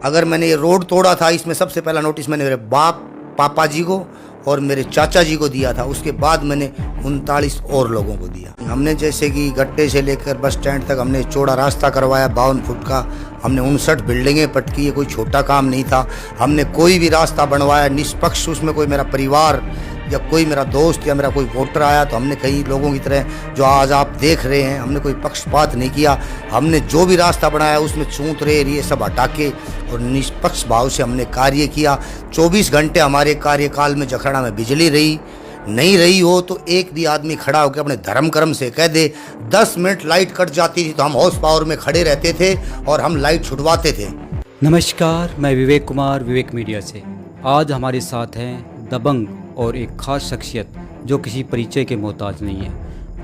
अगर मैंने ये रोड तोड़ा था, इसमें सबसे पहला नोटिस मैंने मेरे पापा जी को और मेरे चाचा जी को दिया था। उसके बाद मैंने 39 और लोगों को दिया। हमने जैसे कि गट्टे से लेकर बस स्टैंड तक हमने चौड़ा रास्ता करवाया 52 फुट का। हमने 59 बिल्डिंगें पटकी, ये कोई छोटा काम नहीं था। हमने कोई भी रास्ता बनवाया निष्पक्ष, उसमें कोई मेरा परिवार या कोई मेरा दोस्त या मेरा कोई वोटर आया तो हमने कई लोगों की तरह जो आज आप देख रहे हैं, हमने कोई पक्षपात नहीं किया। हमने जो भी रास्ता बनाया उसमें चूंत रेर ये सब हटा के और निष्पक्ष भाव से हमने कार्य किया। 24 घंटे हमारे कार्यकाल में जखराना में बिजली रही नहीं रही हो तो एक भी आदमी खड़ा होकर अपने धर्म कर्म से कह दे। 10 मिनट लाइट कट जाती थी तो हम हाउस पावर में खड़े रहते थे और हम लाइट छुड़वाते थे। नमस्कार, मैं विवेक कुमार, विवेक मीडिया से। आज हमारे साथ हैं दबंग और एक खास शख्सियत जो किसी परिचय के मोहताज नहीं है,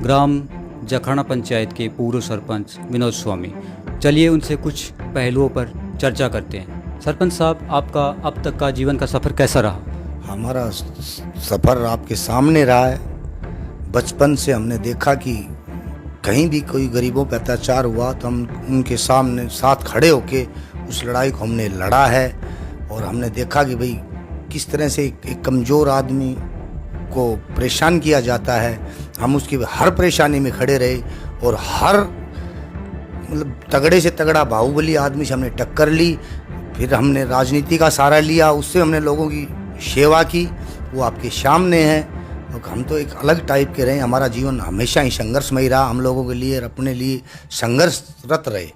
ग्राम जखराना पंचायत के पूर्व सरपंच विनोद स्वामी। चलिए उनसे कुछ पहलुओं पर चर्चा करते हैं। सरपंच साहब, आपका अब तक का जीवन का सफ़र कैसा रहा? हमारा सफ़र आपके सामने रहा है। बचपन से हमने देखा कि कहीं भी कोई गरीबों पर अत्याचार हुआ तो हम उनके सामने साथ खड़े होके उस लड़ाई को हमने लड़ा है। और हमने देखा कि भाई किस तरह से एक कमज़ोर आदमी को परेशान किया जाता है। हम उसकी हर परेशानी में खड़े रहे और हर मतलब तगड़े से तगड़ा बाहुबली आदमी से हमने टक्कर ली। फिर हमने राजनीति का सहारा लिया, उससे हमने लोगों की सेवा की। वो आपके सामने है। तो हम तो एक अलग टाइप के रहे। हमारा जीवन हमेशा ही संघर्षमय रहा, हम लोगों के लिए और अपने लिए संघर्षरत रहे।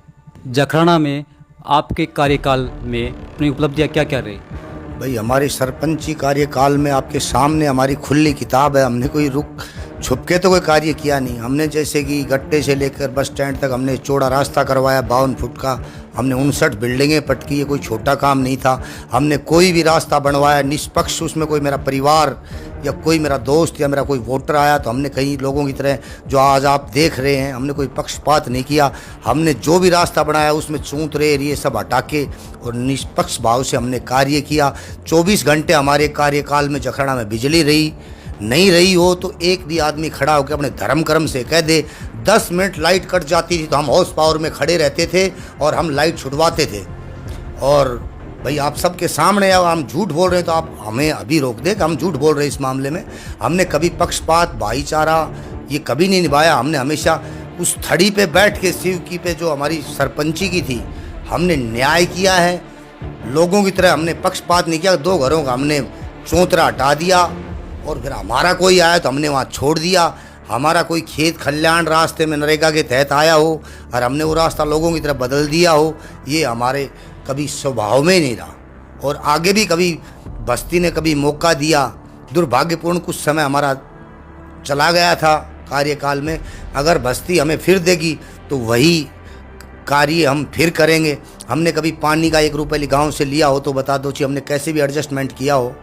जखराना में आपके कार्यकाल में अपनी उपलब्धियाँ क्या क्या रही? भाई हमारे सरपंची कार्यकाल में आपके सामने हमारी खुली किताब है। हमने कोई रुक छुप के तो कोई कार्य किया नहीं। हमने जैसे कि गट्टे से लेकर बस स्टैंड तक हमने चौड़ा रास्ता करवाया 52 फुट का। हमने 59 बिल्डिंगें पटकी, ये कोई छोटा काम नहीं था। हमने कोई भी रास्ता बनवाया निष्पक्ष, उसमें कोई मेरा परिवार या कोई मेरा दोस्त या मेरा कोई वोटर आया तो हमने कई लोगों की तरह जो आज आप देख रहे हैं, हमने कोई पक्षपात नहीं किया। हमने जो भी रास्ता बनाया उसमें चूंत रेर ये सब हटा के और निष्पक्ष भाव से हमने कार्य किया। 24 घंटे हमारे कार्यकाल में जखराना में बिजली रही नहीं रही हो तो एक भी आदमी खड़ा होकर अपने धर्म कर्म से कह दे। 10 मिनट लाइट कट जाती थी तो हम हाउस पावर में खड़े रहते थे और हम लाइट छुड़वाते थे। और भाई आप सबके सामने हम झूठ बोल रहे हैं तो आप हमें अभी रोक दें कि हम झूठ बोल रहे हैं। इस मामले में हमने कभी पक्षपात भाईचारा ये कभी नहीं निभाया। हमने हमेशा उस थड़ी पे बैठ के शिव की पे जो हमारी सरपंची की थी हमने न्याय किया है। लोगों की तरह हमने पक्षपात नहीं किया। 2 घरों का हमने चौतरा हटा दिया और फिर हमारा कोई आया तो हमने वहाँ छोड़ दिया। हमारा कोई खेत खलियान रास्ते में नरेगा के तहत आया हो और हमने वो रास्ता लोगों की तरफ बदल दिया हो, ये हमारे कभी स्वभाव में नहीं रहा। और आगे भी कभी बस्ती ने कभी मौका दिया, दुर्भाग्यपूर्ण कुछ समय हमारा चला गया था कार्यकाल में। अगर बस्ती हमें फिर देगी तो वही कार्य हम फिर करेंगे। हमने कभी पानी का 1 रुपये गाँव से लिया हो तो बता दो कि हमने कैसे भी एडजस्टमेंट किया हो।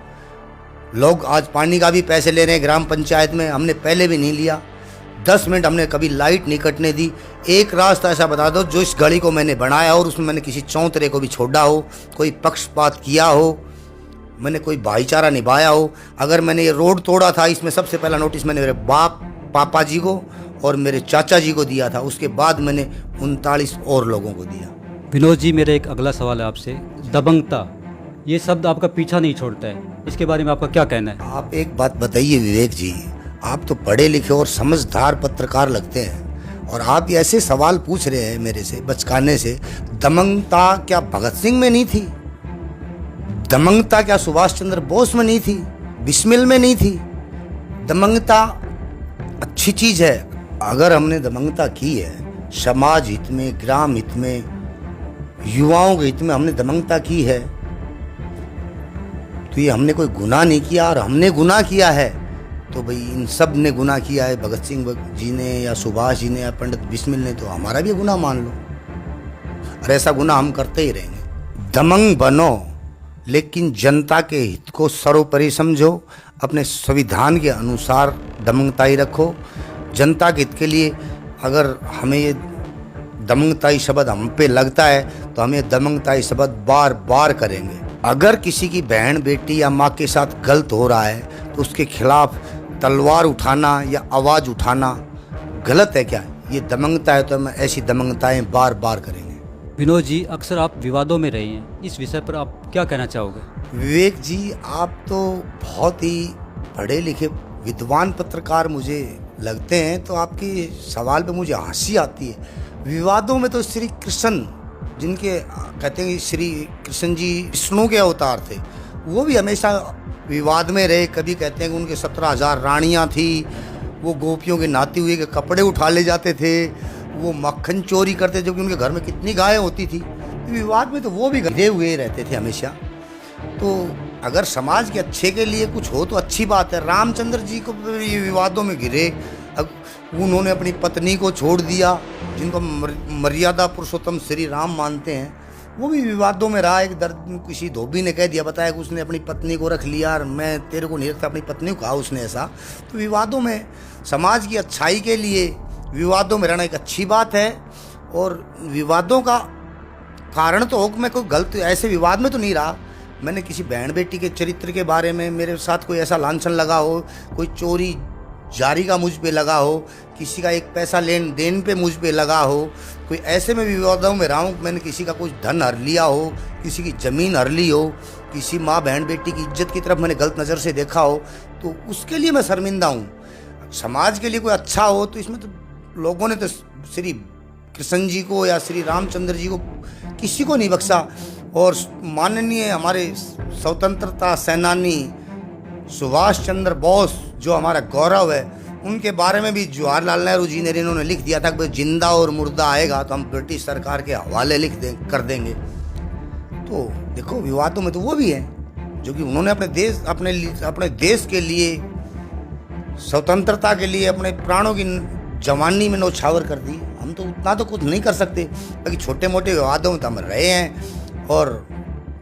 लोग आज पानी का भी पैसे ले रहे हैं ग्राम पंचायत में, हमने पहले भी नहीं लिया। 10 मिनट हमने कभी लाइट नहीं कटने दी। एक रास्ता ऐसा बता दो जो इस गली को मैंने बनाया और उसमें मैंने किसी चौंतरे को भी छोड़ा हो, कोई पक्षपात किया हो, मैंने कोई भाईचारा निभाया हो। अगर मैंने ये रोड तोड़ा था, इसमें सबसे पहला नोटिस मैंने मेरे पापा जी को और मेरे चाचा जी को दिया था। उसके बाद मैंने 39 और लोगों को दिया। विनोद जी, मेरा एक अगला सवाल है आपसे। दबंगता ये शब्द आपका पीछा नहीं छोड़ता है, इसके बारे में आपका क्या कहना है? आप एक बात बताइए विवेक जी, आप तो पढ़े लिखे और समझदार पत्रकार लगते हैं और आप ऐसे सवाल पूछ रहे हैं मेरे से बचकाने से। दमंगता क्या भगत सिंह में नहीं थी? दमंगता क्या सुभाष चंद्र बोस में नहीं थी? बिस्मिल में नहीं थी? दमंगता अच्छी चीज़ है। अगर हमने दमंगता की है समाज हित में, ग्राम हित में, युवाओं के हित में हमने दमंगता की है तो ये हमने कोई गुनाह नहीं किया। और हमने गुनाह किया है तो भाई इन सब ने गुनाह किया है, भगत सिंह जी ने या सुभाष जी ने या पंडित बिस्मिल ने, तो हमारा भी गुनाह मान लो। और ऐसा गुनाह हम करते ही रहेंगे। दमंग बनो लेकिन जनता के हित को सर्वोपरि समझो। अपने संविधान के अनुसार दमंगताई रखो। जनता के हित के लिए अगर हमें ये दमंगताई शब्द हम पे लगता है तो हम ये दमंगताई शब्द बार बार करेंगे। अगर किसी की बहन बेटी या माँ के साथ गलत हो रहा है तो उसके खिलाफ तलवार उठाना या आवाज़ उठाना गलत है क्या? ये दमंगता है तो हम ऐसी दमंगताएं बार बार करेंगे। विनोद जी, अक्सर आप विवादों में रहे हैं, इस विषय पर आप क्या कहना चाहोगे? विवेक जी, आप तो बहुत ही पढ़े लिखे विद्वान पत्रकार मुझे लगते हैं, तो आपके सवाल पे मुझे हंसी आती है। विवादों में तो श्री कृष्ण, जिनके कहते हैं कि श्री कृष्ण जी विष्णु के अवतार थे, वो भी हमेशा विवाद में रहे। कभी कहते हैं कि उनके 17,000 रानियां थी, वो गोपियों के नाती हुए के कपड़े उठा ले जाते थे, वो मक्खन चोरी करते थे, क्योंकि उनके घर में कितनी गायें होती थी। विवाद में तो वो भी घिरे हुए रहते थे हमेशा। तो अगर समाज के अच्छे के लिए कुछ हो तो अच्छी बात है। रामचंद्र जी को ये विवादों में घिरे, उन्होंने अपनी पत्नी को छोड़ दिया, जिनको मर्यादा पुरुषोत्तम श्री राम मानते हैं, वो भी विवादों में रहा। एक दर्द किसी धोबी ने कह दिया, बताया कि उसने अपनी पत्नी को रख लिया और मैं तेरे को नहीं रखता, अपनी पत्नी को कहा उसने ऐसा। तो विवादों में समाज की अच्छाई के लिए विवादों में रहना एक अच्छी बात है। और विवादों का कारण तो हो, मैं कोई गलत ऐसे विवाद में तो नहीं रहा। मैंने किसी बहन बेटी के चरित्र के बारे में मेरे साथ कोई ऐसा लांछन लगा हो, कोई चोरी जारी का मुझ पे लगा हो, किसी का एक पैसा लेन देन पे मुझ पे लगा हो, कोई ऐसे में विवादों में रहा हूँ। मैंने किसी का कुछ धन हर लिया हो, किसी की ज़मीन हर ली हो, किसी माँ बहन बेटी की इज्जत की तरफ मैंने गलत नज़र से देखा हो, तो उसके लिए मैं शर्मिंदा हूँ। समाज के लिए कोई अच्छा हो तो इसमें तो लोगों ने तो श्री कृष्ण जी को या श्री रामचंद्र जी को किसी को नहीं बख्शा। और माननीय हमारे स्वतंत्रता सेनानी सुभाष चंद्र बोस, जो हमारा गौरव है, उनके बारे में भी जवाहरलाल नेहरू जी ने इन्होंने लिख दिया था कि जिंदा और मुर्दा आएगा तो हम ब्रिटिश सरकार के हवाले कर देंगे। तो देखो, विवादों में तो वो भी हैं जो कि उन्होंने अपने देश के लिए, स्वतंत्रता के लिए अपने प्राणों की जवानी में नौछावर कर दी। हम तो उतना तो कुछ नहीं कर सकते, बाकी छोटे मोटे विवादों में तो हम रहे हैं। और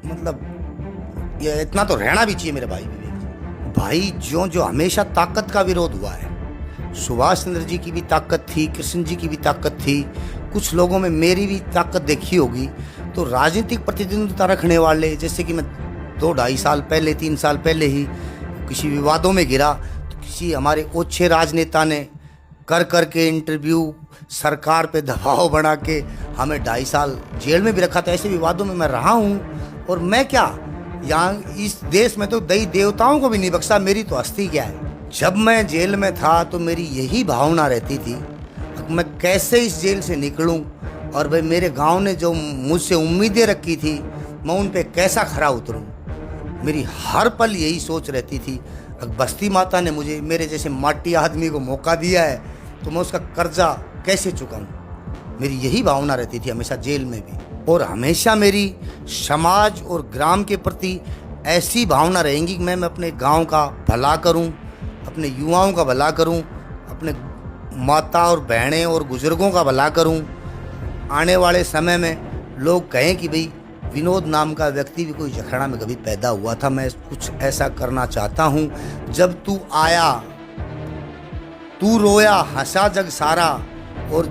मतलब ये इतना तो रहना भी चाहिए मेरे भाई। जो हमेशा ताकत का विरोध हुआ है, सुभाष चंद्र जी की भी ताकत थी, कृष्ण जी की भी ताकत थी, कुछ लोगों में मेरी भी ताकत देखी होगी। तो राजनीतिक प्रतिद्वंद्विता रखने वाले, जैसे कि मैं 2-2.5 साल पहले, 3 साल पहले ही किसी विवादों में गिरा, तो किसी हमारे ओछे राजनेता ने कर के इंटरव्यू, सरकार पे दबाव बना के हमें 2.5 साल जेल में भी रखा था। ऐसे विवादों में मैं रहा हूँ। और मैं क्या, यहाँ इस देश में तो दई देवताओं को भी नहीं बख्शा, मेरी तो हस्ती क्या है। जब मैं जेल में था तो मेरी यही भावना रहती थी, मैं कैसे इस जेल से निकलूं, और भाई मेरे गांव ने जो मुझसे उम्मीदें रखी थी, मैं उन पे कैसा खरा उतरूं। मेरी हर पल यही सोच रहती थी। बस्ती माता ने मुझे, मेरे जैसे माटी आदमी को मौका दिया है, तो मैं उसका कर्जा कैसे चुकाऊं। मेरी यही भावना रहती थी हमेशा जेल में भी। और हमेशा मेरी समाज और ग्राम के प्रति ऐसी भावना रहेंगी कि मैं अपने गांव का भला करूं, अपने युवाओं का भला करूं, अपने माता और बहनें और बुजुर्गों का भला करूं। आने वाले समय में लोग कहें कि भाई विनोद नाम का व्यक्ति भी कोई जखड़ा में कभी पैदा हुआ था। मैं कुछ ऐसा करना चाहता हूं। जब तू आया, तू रोया, हंसा जग सारा, और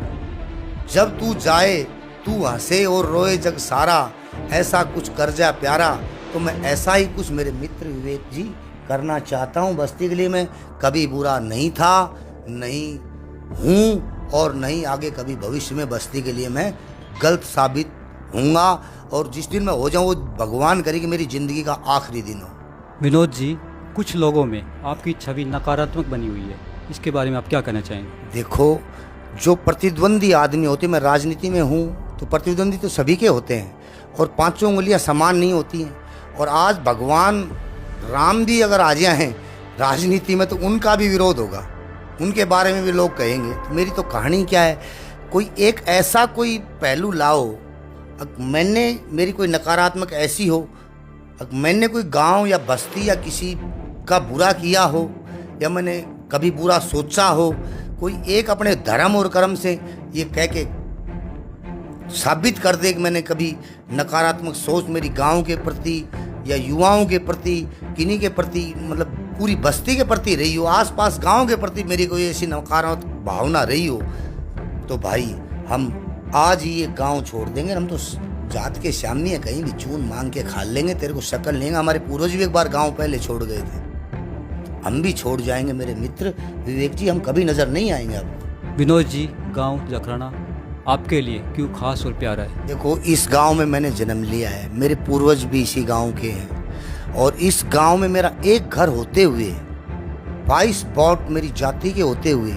जब तू जाए, तू हंसे और रोए जग सारा। ऐसा कुछ कर जा प्यारा, तो मैं ऐसा ही कुछ मेरे मित्र विवेक जी करना चाहता हूँ बस्ती के लिए। मैं कभी बुरा नहीं था, नहीं हूँ, और नहीं आगे कभी भविष्य में बस्ती के लिए मैं गलत साबित हूँगा। और जिस दिन मैं हो जाऊँ, वो भगवान करे कि मेरी ज़िंदगी का आखिरी दिन हो। विनोद जी, कुछ लोगों में आपकी छवि नकारात्मक बनी हुई है, इसके बारे में आप क्या कहना चाहेंगे? देखो, जो प्रतिद्वंदी आदमी होते, मैं राजनीति में हूँ तो प्रतिद्वंदी तो सभी के होते हैं, और 5 उंगलियाँ समान नहीं होती हैं। और आज भगवान राम भी अगर आ जाएं राजनीति में, तो उनका भी विरोध होगा, उनके बारे में भी लोग कहेंगे। तो मेरी तो कहानी क्या है, कोई एक ऐसा कोई पहलू लाओ, मेरी कोई नकारात्मक ऐसी हो, मैंने कोई गांव या बस्ती या किसी का बुरा किया हो, या मैंने कभी बुरा सोचा हो, कोई एक अपने धर्म और कर्म से ये कह के साबित कर दे कि मैंने कभी नकारात्मक सोच मेरी गांव के प्रति या युवाओं के प्रति, किन्हीं के प्रति, मतलब पूरी बस्ती के प्रति रही हो, आसपास गांव के प्रति मेरी कोई ऐसी नकारात्मक भावना रही हो, तो भाई हम आज ही ये गांव छोड़ देंगे। हम तो जात के सामने है, कहीं भी चून मांग के खा लेंगे, तेरे को शक्ल लेंगे। हमारे पूर्वज भी एक बार गांव पहले छोड़ गए थे, हम भी छोड़ जाएंगे मेरे मित्र विवेक जी, हम कभी नजर नहीं आएंगे अब। विनोद जी, गांव जखराना आपके लिए क्यों खास और प्यारा है? देखो, इस गांव में मैंने जन्म लिया है, मेरे पूर्वज भी इसी गांव के हैं, और इस गांव में मेरा एक घर होते हुए 22 वोट मेरी जाति के होते हुए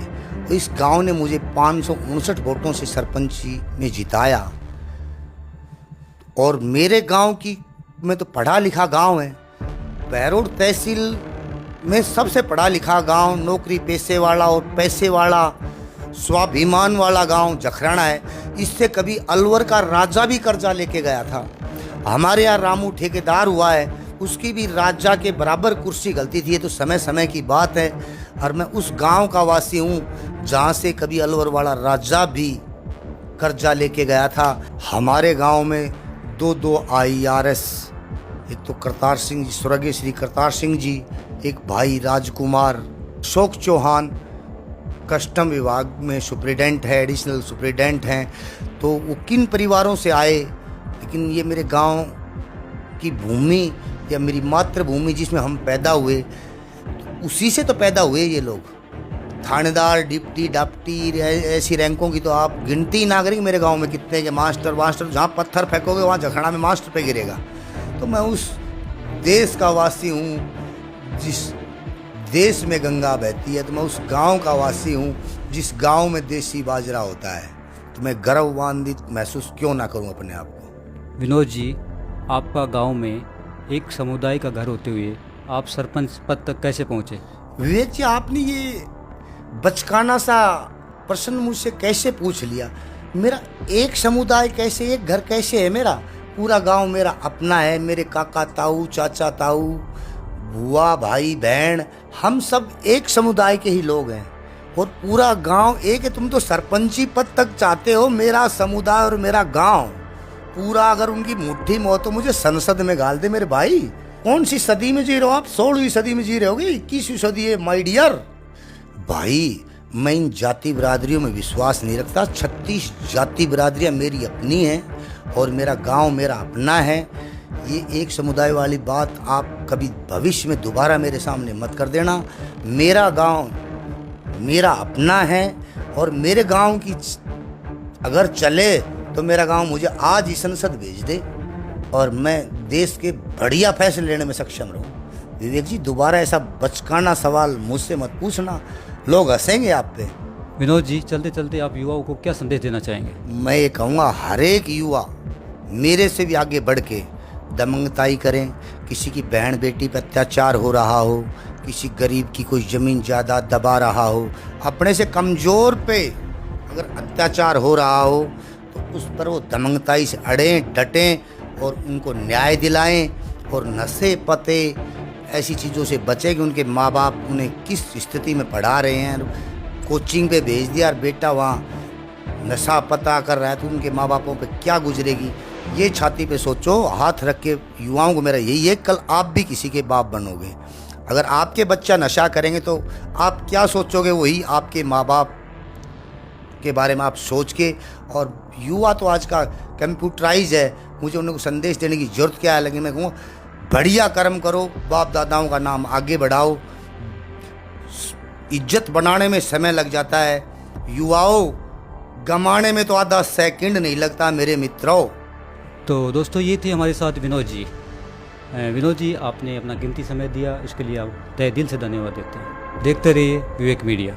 तो इस गांव ने मुझे 559 वोटों से सरपंची में जिताया। और मेरे गांव की में तो पढ़ा लिखा गांव है, बहरोड तहसील में सबसे पढ़ा लिखा गांव, नौकरी पेशे वाला और पैसे वाला स्वाभिमान वाला गांव जखराना है। इससे कभी अलवर का राजा भी कर्जा लेके गया था। हमारे यहाँ रामू ठेकेदार हुआ है, उसकी भी राजा के बराबर कुर्सी गलती थी। ये तो समय समय की बात है। और मैं उस गांव का वासी हूँ जहाँ से कभी अलवर वाला राजा भी कर्जा लेके गया था। हमारे गांव में दो IRS, एक तो करतार सिंह जी, स्वर्गीय श्री करतार सिंह जी, एक भाई राजकुमार अशोक चौहान कस्टम विभाग में सुप्रिटेंडेंट है, एडिशनल सुप्रिटेंडेंट हैं। तो वो किन परिवारों से आए, लेकिन ये मेरे गांव की भूमि या मेरी मातृभूमि जिसमें हम पैदा हुए, तो उसी से तो पैदा हुए ये लोग। थानेदार, डिप्टी, डाप्टी, ऐसी रैंकों की तो आप गिनती ना करेंगे मेरे गांव में कितने के मास्टर जहाँ पत्थर फेंकोगे वहाँ जखड़ा में मास्टर पे गिरेगा। तो मैं उस देश का वासी हूँ जिस देश में गंगा बहती है, तो मैं उस गांव का वासी हूँ जिस गांव में देसी बाजरा होता है। तो मैं गर्वान्वित महसूस क्यों ना करूँ अपने आप को। विनोद जी, आपका गांव में एक समुदाय का घर होते हुए आप सरपंच पद तक कैसे पहुंचे? विवेक जी, आपने ये बचकाना सा प्रश्न मुझसे कैसे पूछ लिया? मेरा एक समुदाय कैसे, एक घर कैसे है? मेरा पूरा गांव मेरा अपना है। मेरे काका ताऊ, चाचा ताऊ, बुआ, भाई बहन, हम सब एक समुदाय के ही लोग हैं और पूरा गांव एक है। तुम तो सरपंची पद तक चाहते हो। मेरा समुदाय और मेरा गांव पूरा अगर उनकी मुट्ठी में हो तो मुझे संसद में गाल दे मेरे भाई। कौन सी सदी में जी रहे हो आप? 16वीं सदी में जी रहे होगे, 21वीं सदी है माय डियर भाई। मैं इन जाति बिरादरियों में विश्वास नहीं रखता। 36 जाति बिरादरियां मेरी अपनी हैं और मेरा गांव मेरा अपना है। ये एक समुदाय वाली बात आप कभी भविष्य में दोबारा मेरे सामने मत कर देना। मेरा गांव मेरा अपना है और मेरे गांव की अगर चले तो मेरा गांव मुझे आज ही संसद भेज दे और मैं देश के बढ़िया फैसले लेने में सक्षम रहूं। विवेक जी, दोबारा ऐसा बचकाना सवाल मुझसे मत पूछना, लोग हंसेंगे आप पे। विनोद जी, चलते चलते आप युवाओं को क्या संदेश देना चाहेंगे? मैं ये कहूँगा, हर एक युवा मेरे से भी आगे बढ़ के दमंगताई करें। किसी की बहन बेटी पर अत्याचार हो रहा हो, किसी गरीब की कोई ज़मीन जायदाद दबा रहा हो, अपने से कमज़ोर पे अगर अत्याचार हो रहा हो तो उस पर वो दमंगताई से अड़ें डटें और उनको न्याय दिलाएं। और नशे पते ऐसी चीज़ों से बचें कि उनके माँ बाप उन्हें किस स्थिति में पढ़ा रहे हैं। कोचिंग पे भेज दिया और बेटा वहाँ नशा पता कर रहा है तो उनके माँ बापों पे क्या गुजरेगी, ये छाती पे सोचो। हाथ रख के युवाओं को मेरा यही है, कल आप भी किसी के बाप बनोगे। अगर आपके बच्चा नशा करेंगे तो आप क्या सोचोगे, वही आपके माँ बाप के बारे में आप सोच के। और युवा तो आज का कंप्यूटराइज है, मुझे उनको संदेश देने की ज़रूरत क्या है, लेकिन मैं कहूँगा बढ़िया कर्म करो, बाप दादाओं का नाम आगे बढ़ाओ। इज्जत बनाने में समय लग जाता है, युवाओं गंवाने में तो आधा सेकंड नहीं लगता मेरे मित्रों। तो दोस्तों, ये थे हमारे साथ विनोद जी। विनोद जी, आपने अपना कीमती समय दिया, इसके लिए आप तहे दिल से धन्यवाद देते हैं। देखते रहिए विवेक मीडिया।